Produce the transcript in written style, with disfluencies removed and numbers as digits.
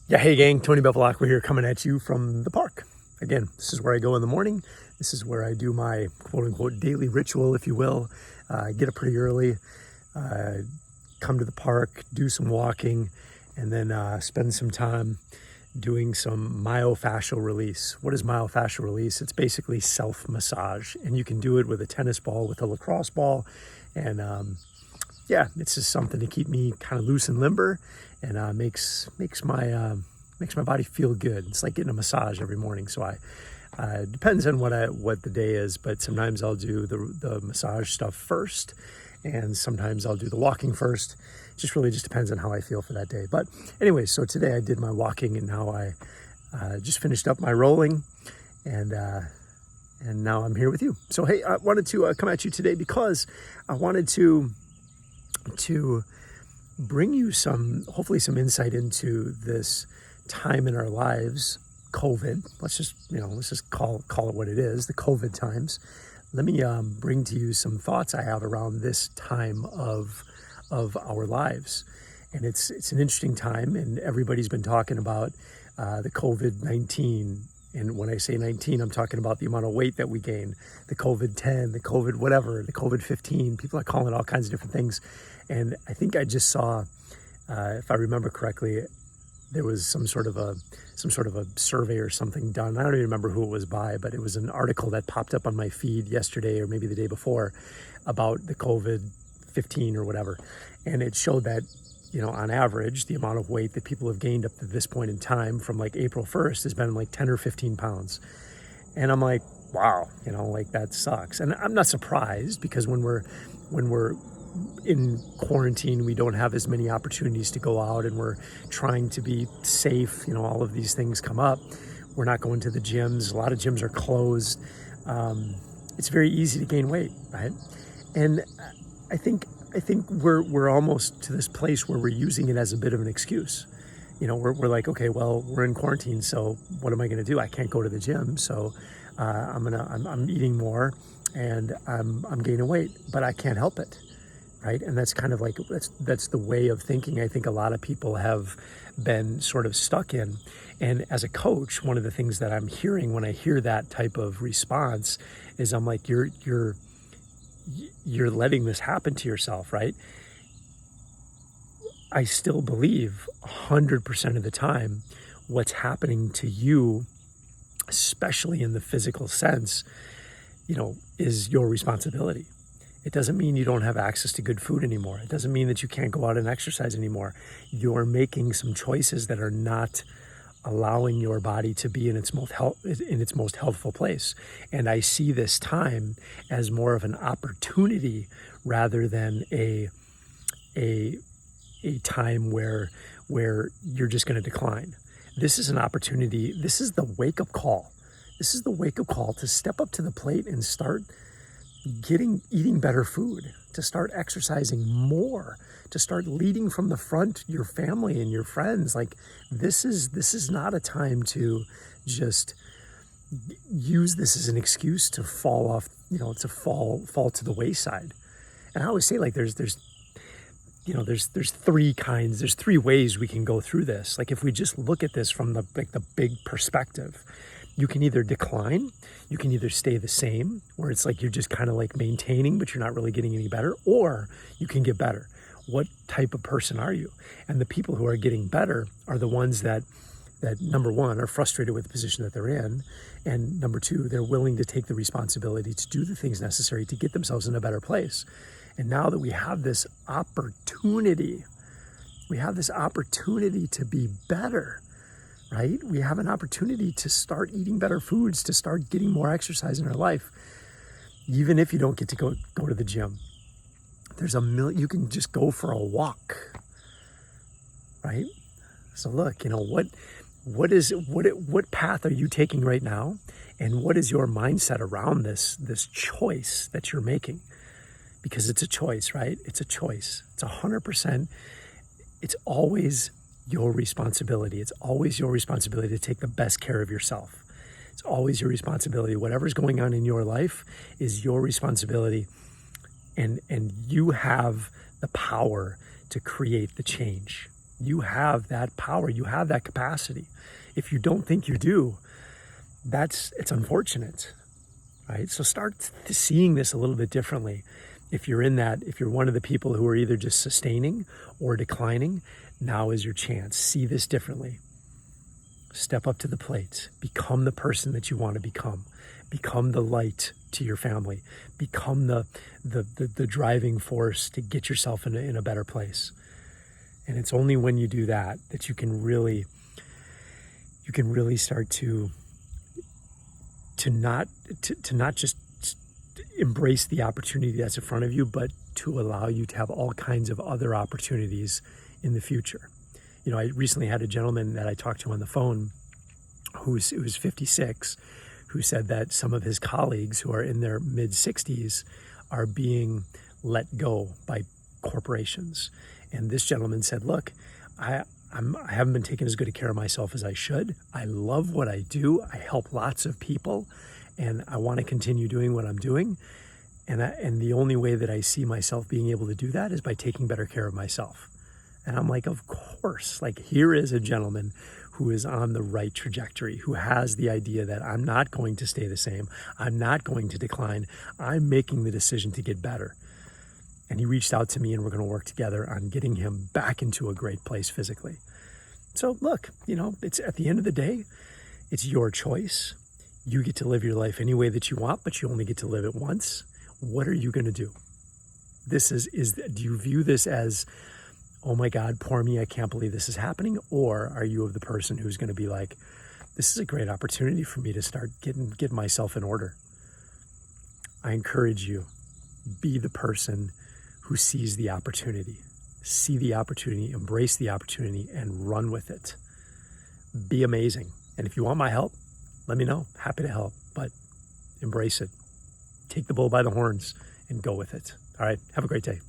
Yeah, hey gang, Tony Bevilacqua here coming at you from the park. Again, this is where I go in the morning. This is where I do my quote-unquote daily ritual, if you will. Get up pretty early, come to the park, do some walking, and then spend some time doing some myofascial release. What is myofascial release? It's basically self-massage, and you can do it with a tennis ball, with a lacrosse ball, and yeah, it's just something to keep me kind of loose and limber, and makes my body feel good. It's like getting a massage every morning. So depends on what the day is, but sometimes I'll do the massage stuff first, and sometimes I'll do the walking first. Just really just depends on how I feel for that day. But anyway, so today I did my walking, and now I just finished up my rolling, and now I'm here with you. So hey, I wanted to come at you today because I wanted to bring you hopefully some insight into this time in our lives, COVID. Let's just call it what it is, the COVID times. Let me bring to you some thoughts I have around this time of our lives. And it's an interesting time, and everybody's been talking about the COVID-19. And when I say 19, I'm talking about the amount of weight that we gain, the COVID-10, the COVID whatever, the COVID-15. People are calling it all kinds of different things. And I think I just saw, if I remember correctly, there was some sort of a survey or something done. I don't even remember who it was by, but it was an article that popped up on my feed yesterday or maybe the day before about the COVID-15 or whatever. And it showed that, on average, the amount of weight that people have gained up to this point in time from like April 1st has been like 10 or 15 pounds. And I'm like, wow, like that sucks. And I'm not surprised, because when we're in quarantine, we don't have as many opportunities to go out, and we're trying to be safe. All of these things come up. We're not going to the gyms. A lot of gyms are closed. It's very easy to gain weight, right? And I think we're almost to this place where we're using it as a bit of an excuse. We're like, okay, well, we're in quarantine, so what am I going to do? I can't go to the gym, so I'm eating more, and I'm gaining weight, but I can't help it. Right? And that's kind of like, that's the way of thinking I think a lot of people have been sort of stuck in. And as a coach, one of the things that I'm hearing when I hear that type of response is, I'm like, you're letting this happen to yourself, right? I still believe 100% of the time what's happening to you, especially in the physical sense, is your responsibility. It doesn't mean you don't have access to good food anymore. It doesn't mean that you can't go out and exercise anymore. You're making some choices that are not allowing your body to be in its most healthful place. And I see this time as more of an opportunity rather than a time where you're just going to decline. This is an opportunity. This is the wake-up call. This is the wake-up call to step up to the plate and start eating better food, to start exercising more, to start leading from the front your family and your friends. Like, this is not a time to just use this as an excuse to fall off, to fall to the wayside. And I always say, like, there's three ways we can go through this. Like, if we just look at this from the big perspective, you can either decline, you can either stay the same, where it's like you're just kind of like maintaining, but you're not really getting any better, or you can get better. What type of person are you? And the people who are getting better are the ones that number one, are frustrated with the position that they're in, and number two, they're willing to take the responsibility to do the things necessary to get themselves in a better place. And now that we have this opportunity to be better, right? We have an opportunity to start eating better foods, to start getting more exercise in our life. Even if you don't get to go to the gym, you can just go for a walk, right? So look, what path are you taking right now? And what is your mindset around this choice that you're making? Because it's a choice, right? It's a choice. It's 100%. It's always your responsibility. It's always your responsibility to take the best care of yourself. It's always your responsibility. Whatever's going on in your life is your responsibility. And you have the power to create the change. You have that power. You have that capacity. If you don't think you do, it's unfortunate, right? So start seeing this a little bit differently. If you're one of the people who are either just sustaining or declining, now is your chance. See this differently. Step up to the plate. Become the person that you want to become. Become the light to your family. Become the driving force to get yourself in a better place. And it's only when you do that that you can really start to not just embrace the opportunity that's in front of you, but to allow you to have all kinds of other opportunities in the future. You know, I recently had a gentleman that I talked to on the phone who's 56, who said that some of his colleagues who are in their mid 60s are being let go by corporations. And this gentleman said, look, I haven't been taking as good a care of myself as I should. I love what I do. I help lots of people, and I want to continue doing what I'm doing. And the only way that I see myself being able to do that is by taking better care of myself. And I'm like, of course, like here is a gentleman who is on the right trajectory, who has the idea that I'm not going to stay the same. I'm not going to decline. I'm making the decision to get better. And he reached out to me, and we're going to work together on getting him back into a great place physically. So look, you know, it's at the end of the day, it's your choice. You get to live your life any way that you want, but you only get to live it once. What are you going to do? Do you view this as, oh my God, poor me, I can't believe this is happening? Or are you of the person who's going to be like, this is a great opportunity for me to start getting myself in order? I encourage you, be the person who sees the opportunity. See the opportunity, embrace the opportunity, and run with it. Be amazing. And if you want my help, let me know. Happy to help, but embrace it. Take the bull by the horns and go with it. All right, have a great day.